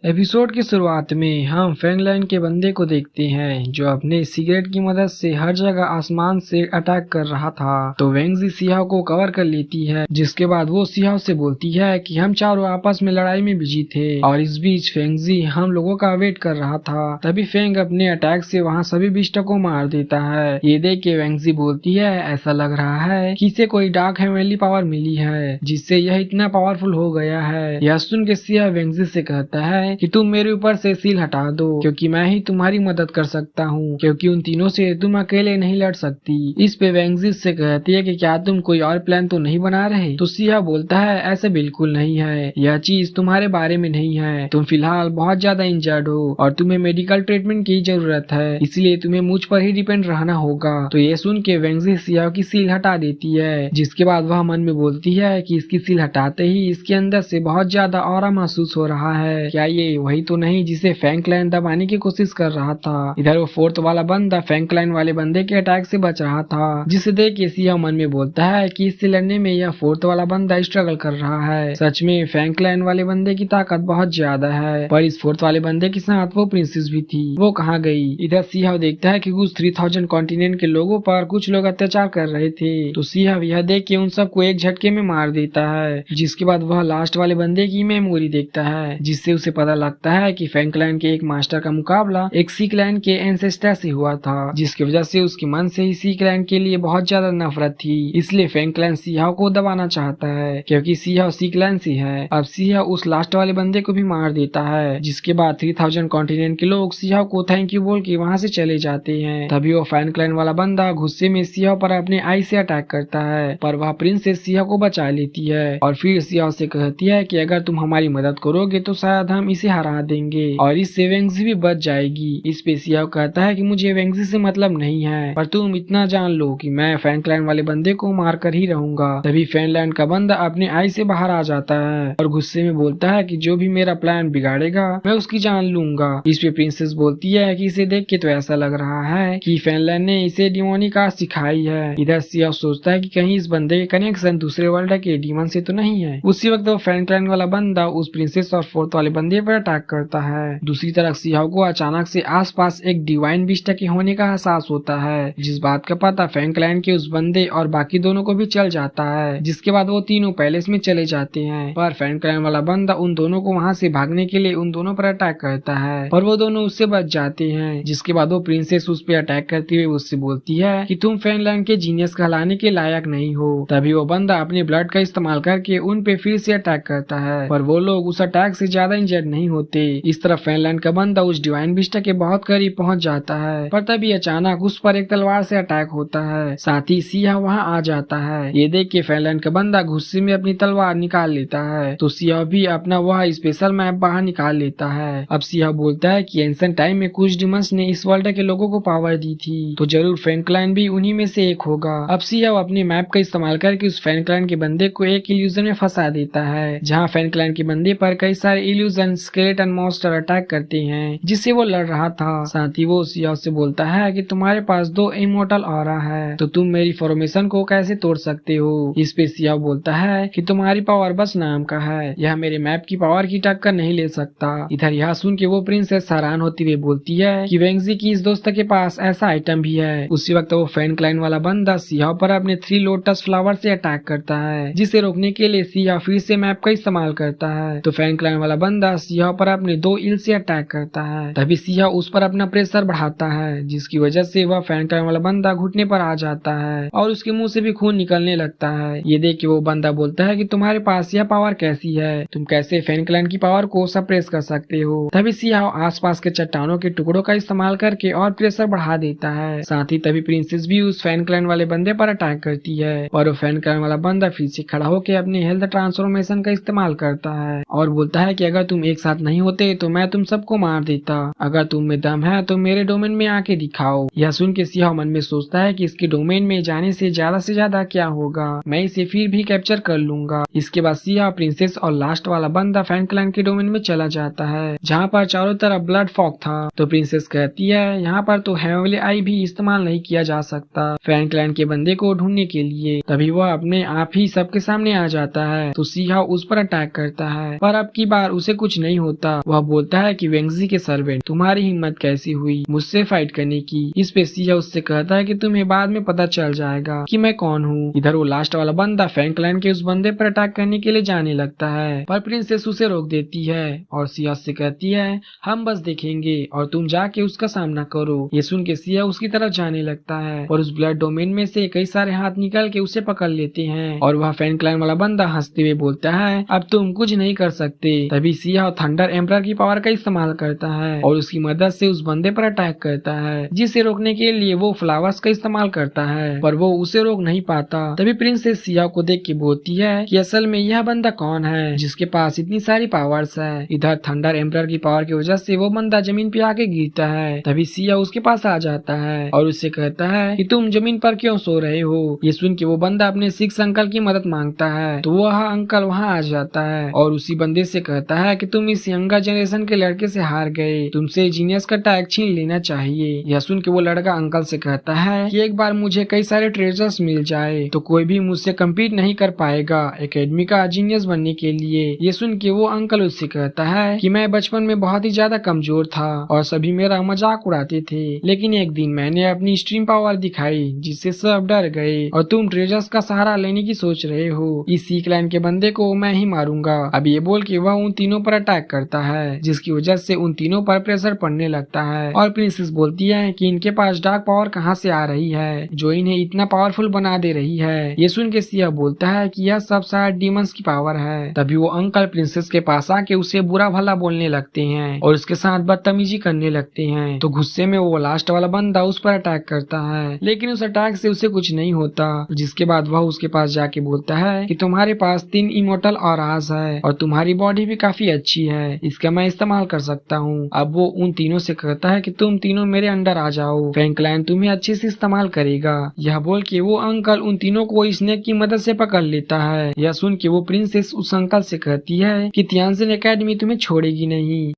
Episode की शुरुआत में हम फैंगलैन के बंदे को देखते हैं जो अपने सिगरेट की मदद से हर जगह आसमान से अटैक कर रहा था। तो वेंगजी सियाओ को कवर कर लेती है, जिसके बाद वो सियाओ से बोलती है कि हम चारों आपस में लड़ाई में बिजी थे और इस बीच फेंगजी हम लोगों का वेट कर रहा था। तभी फेंग अपने अटैक से वहाँ सभी बिस्टों को मार देता है। ये देख के वेंगजी बोलती है, ऐसा लग रहा है कि इसे कोई डार्क हेवनली पावर मिली है जिससे यह इतना पावरफुल हो गया है। यह सुन के सिया वेंगजी से कहता है कि तुम मेरे ऊपर से सील हटा दो क्योंकि मैं ही तुम्हारी मदद कर सकता हूँ, क्योंकि उन तीनों से तुम अकेले नहीं लड़ सकती। इस पे वेंगजी से कहती है कि क्या तुम कोई और प्लान तो नहीं बना रहे। तो सिया बोलता है, ऐसे बिल्कुल नहीं है, यह चीज तुम्हारे बारे में नहीं है। तुम फिलहाल बहुत ज्यादा इंजर्ड हो और तुम्हें मेडिकल ट्रीटमेंट की जरूरत है, इसलिए तुम्हें मुझ पर ही डिपेंड रहना होगा। तो ये सुन के वेंगजी सिया की सील हटा देती है, जिसके बाद वह मन में बोलती है कि इसकी सील हटाते ही इसके अंदर से बहुत ज्यादा ऑरा महसूस हो रहा है। क्या ये वही तो नहीं जिसे फैंकलाइन दबाने की कोशिश कर रहा था। इधर वो फोर्थ वाला बंदा फैंकलाइन वाले बंदे के अटैक से बच रहा था, जिसे देख के सिया मन में बोलता है कि इससे लड़ने में यह फोर्थ वाला बंदा स्ट्रगल कर रहा है। सच में फैंकलाइन वाले बंदे की ताकत बहुत ज्यादा है, पर इस फोर्थ वाले बंदे के साथ वो प्रिंसेस भी थी, वो कहाँ गई। इधर सिया देखता है कि कुछ 3000 कॉन्टिनेंट के लोगों पर कुछ लोग अत्याचार कर रहे थे। तो सिया यह देख के उन सबको एक झटके में मार देता है, जिसके बाद वह लास्ट वाले बंदे की मेमोरी देखता है, जिससे उसे पता लगता है कि फैंकलाइन के एक मास्टर का मुकाबला एक सीक्लैन के एंसेस्टर से हुआ था, जिसकी वजह से उसके मन से ही सीक्लैन के लिए बहुत ज्यादा नफरत थी। इसलिए फैंकलाइन सियाओ को दबाना चाहता है क्योंकि सियाओ सीक्लैन से है। अब सियाओ उस लास्ट वाले बंदे को भी मार देता है, जिसके बाद 3000 कॉन्टिनेंट के लोग सियाओ को थैंक यू बोल के वहाँ से चले जाते हैं। तभी वो फैंकलाइन वाला बंदा गुस्से में सियाओ पर अपने आई से अटैक करता है, पर वह प्रिंसेस सियाओ को बचा लेती है और फिर सियाओ से कहती है कि अगर तुम हमारी मदद करोगे तो शायद हम इसे हरा देंगे और इससे वेंगजी भी बच जाएगी। इस पे सियाओ कहता है कि मुझे वेंगजी से मतलब नहीं है, पर तुम इतना जान लो कि मैं फैंकलैंड वाले बंदे को मार कर ही रहूंगा। तभी फैनलैंड का बंदा अपने आई से बाहर आ जाता है और गुस्से में बोलता है कि जो भी मेरा प्लान बिगाड़ेगा मैं उसकी जान लूंगा। इस पे प्रिंसेस बोलती है कि इसे देख के तो ऐसा लग रहा है कि फैनलैंड ने इसे डिमोनिक आर्ट सिखाई है। इधर सियाओ सोचता है कि कहीं इस बंदे के कनेक्शन दूसरे वर्ल्ड के डीमन से तो नहीं है। उसी वक्त वो फैंकलैंड वाला बंदा उस प्रिंसेस और फोर्थ वाले बंदे पर अटैक करता है। दूसरी तरफ सियाओ को अचानक से आसपास एक डिवाइन बिस्ट के होने का एहसास होता है, जिस बात का पता फैंकलैंड के उस बंदे और बाकी दोनों को भी चल जाता है। जिसके बाद वो तीनों पैलेस में चले जाते हैं, पर फैंकलैंड वाला बंदा उन दोनों को वहाँ से भागने के लिए उन दोनों पर अटैक करता है, पर वो दोनों उससे बच जाते हैं। जिसके बाद वो प्रिंसेस उस पर अटैक करते हुए उससे बोलती है कि तुम फैंकलैंड के जीनियस कहलाने के लायक नहीं हो। तभी वो बंदा अपने ब्लड का इस्तेमाल करके उन पे फिर से अटैक करता है, पर वो लोग उस अटैक से ज्यादा इंजर्ड नहीं होते। इस तरफ फैनलैंड का बंदा उस डिवाइन बिस्ट के बहुत करीब पहुंच जाता है, पर तभी अचानक उस पर एक तलवार से अटैक होता है। साथ ही सिया वहां आ जाता है। ये देख के फैनलैंड का बंदा गुस्से में अपनी तलवार निकाल लेता है, तो सिया भी अपना वह स्पेशल मैप बाहर निकाल लेता है। अब सिया बोलता है कि एंशिएंट टाइम में कुछ डिमंस ने इस वर्ल्ड के लोगों को पावर दी थी, तो जरूर फैंकलैंड भी उन्हीं में से एक होगा। अब सिया अपने मैप का इस्तेमाल करके उस फैंकलैंड के बंदे को एक इल्यूजन में फंसा देता है, जहाँ फैंकलैंड के बंदे पर कई सारे इल्यूजन स्केलेटन मॉन्स्टर अटैक करते हैं, जिससे वो लड़ रहा था। साथ ही वो सिया से बोलता है कि तुम्हारे पास 2 इमोर्टल ऑरा है, तो तुम मेरी फॉर्मेशन को कैसे तोड़ सकते हो। इस पे सिया बोलता है कि तुम्हारी पावर बस नाम का है, यह मेरे मैप की पावर की टक्कर नहीं ले सकता। इधर यह सुन के वो प्रिंसेस हैरान होती हुई बोलती है कि वेंगजी की इस दोस्त के पास ऐसा आइटम भी है। उसी वक्त वो फैंकलाइन वाला बंदा सिया पर अपने 3 लोटस फ्लावर से अटैक करता है, जिसे रोकने के लिए सिया फिर से मैप का इस्तेमाल करता है। तो फैंकलाइन वाला बंदा सिया पर अपने 2 ईल से अटैक करता है। तभी सिया उस पर अपना प्रेशर बढ़ाता है, जिसकी वजह से वह फैंकलाइन वाला बंदा घुटने पर आ जाता है और उसके मुंह से भी खून निकलने लगता है। ये देख के वो बंदा बोलता है कि तुम्हारे पास यह पावर कैसी है, तुम कैसे फैंकलाइन की पावर को सप्रेस कर सकते हो। तभी सिया आसपास के चट्टानों के टुकड़ों का इस्तेमाल करके और प्रेशर बढ़ा देता है। साथ ही तभी प्रिंसेस भी उस फैंकलाइन वाले बंदे पर अटैक करती है, और वो फैंकलाइन वाला बंदा फिर से खड़ा होकर अपने हेल्थ ट्रांसफॉर्मेशन का इस्तेमाल करता है और बोलता है कि अगर तुम एक साथ नहीं होते तो मैं तुम सबको मार देता। अगर तुम में दम है तो मेरे डोमेन में आके दिखाओ। यह सुन के सिया मन में सोचता है कि इसके डोमेन में जाने से ज्यादा क्या होगा, मैं इसे फिर भी कैप्चर कर लूंगा। इसके बाद सिया प्रिंसेस और लास्ट वाला बंदा फैंकलैंड के डोमेन में चला जाता है, जहाँ पर चारों तरफ ब्लड फॉग था। तो प्रिंसेस कहती है यहाँ पर तो हेवनली आई भी इस्तेमाल नहीं किया जा सकता फैंकलैंड के बंदे को ढूंढने के लिए। तभी वह अपने आप ही सबके सामने आ जाता है, तो सिया उस पर अटैक करता है, पर अब की बार उसे कुछ नहीं नहीं होता। वह बोलता है कि वेंगजी के सर्वेंट, तुम्हारी हिम्मत कैसी हुई मुझसे फाइट करने की। इस पे सिया उससे कहता है कि तुम्हें बाद में पता चल जाएगा कि मैं कौन हूँ। इधर वो लास्ट वाला बंदा फ्रैंकलाइन के उस बंदे पर अटैक करने के लिए जाने लगता है, पर प्रिंसेस उसे रोक देती है और सिया से कहती है हम बस देखेंगे और तुम जाके उसका सामना करो। ये सुन के सिया उसकी तरफ जाने लगता है और उस ब्लड डोमेन में से कई सारे हाथ निकाल के उसे पकड़ लेते हैं और वह फ्रैंकलाइन वाला बंदा हंसते हुए बोलता है अब तुम कुछ नहीं कर सकते। तभी सिया थंडर एम्परर की पावर का इस्तेमाल करता है और उसकी मदद से उस बंदे पर अटैक करता है, जिसे रोकने के लिए वो फ्लावर्स का इस्तेमाल करता है, पर वो उसे रोक नहीं पाता। तभी प्रिंसेस सिया को देख के बोलती है कि असल में यह बंदा कौन है जिसके पास इतनी सारी पावर्स है। इधर थंडर एम्परर की पावर की वजह से वो बंदा जमीन पे आके गिरता है। तभी सिया उसके पास आ जाता है और उससे कहता है कि तुम जमीन पर क्यों सो रहे हो। ये सुन के वो बंदा अपने सिक्स अंकल की मदद मांगता है, तो वह अंकल वहाँ आ जाता है और उसी बंदे से कहता है कि तुम इस यंगर जनरेशन के लड़के से हार गए, तुमसे जीनियस का टैग छीन लेना चाहिए। यह सुन के वो लड़का अंकल से कहता है कि एक बार मुझे कई सारे ट्रेजर्स मिल जाए तो कोई भी मुझसे कम्पीट नहीं कर पाएगा एकेडमी का जीनियस बनने के लिए। ये सुन के वो अंकल उससे कहता है कि मैं बचपन में बहुत ही ज्यादा कमजोर था और सभी मेरा मजाक उड़ाते थे, लेकिन एक दिन मैंने अपनी स्ट्रीम पावर दिखाई जिससे सब डर गए और तुम ट्रेजर्स का सहारा लेने की सोच रहे हो। इस सी क्लैन के बंदे को मैं ही मारूंगा। अब ये बोल के वह उन तीनों पर अटैक करता है, जिसकी वजह से उन तीनों पर प्रेशर पड़ने लगता है और प्रिंसेस बोलती है कि इनके पास डार्क पावर कहाँ से आ रही है जो इन्हें इतना पावरफुल बना दे रही है। ये सुन के सिया बोलता है कि यह सब शायद डीमंस की पावर है। तभी वो अंकल प्रिंसेस के पास आके उसे बुरा भला बोलने लगते हैं और उसके साथ बदतमीजी करने लगते हैं। तो गुस्से में वो लास्ट वाला बंदा उस पर अटैक करता है, लेकिन उस अटैक से उसे कुछ नहीं होता। जिसके बाद वह उसके पास जाके बोलता है कि तुम्हारे पास 3 इमोर्टल ऑरास है और तुम्हारी बॉडी भी काफी अच्छी है, इसका मैं इस्तेमाल कर सकता हूँ। अब वो उन तीनों से कहता है कि तुम तीनों मेरे अंडर आ जाओ, फ्रैंकलाइन तुम्हें अच्छे से इस्तेमाल करेगा। यह बोल के वो अंकल उन तीनों को स्नेक की मदद से पकड़ लेता है। यह सुन के वो प्रिंसेस उस अंकल से कहती है कि तियानजिन एकेडमी तुम्हें छोड़ेगी नहीं।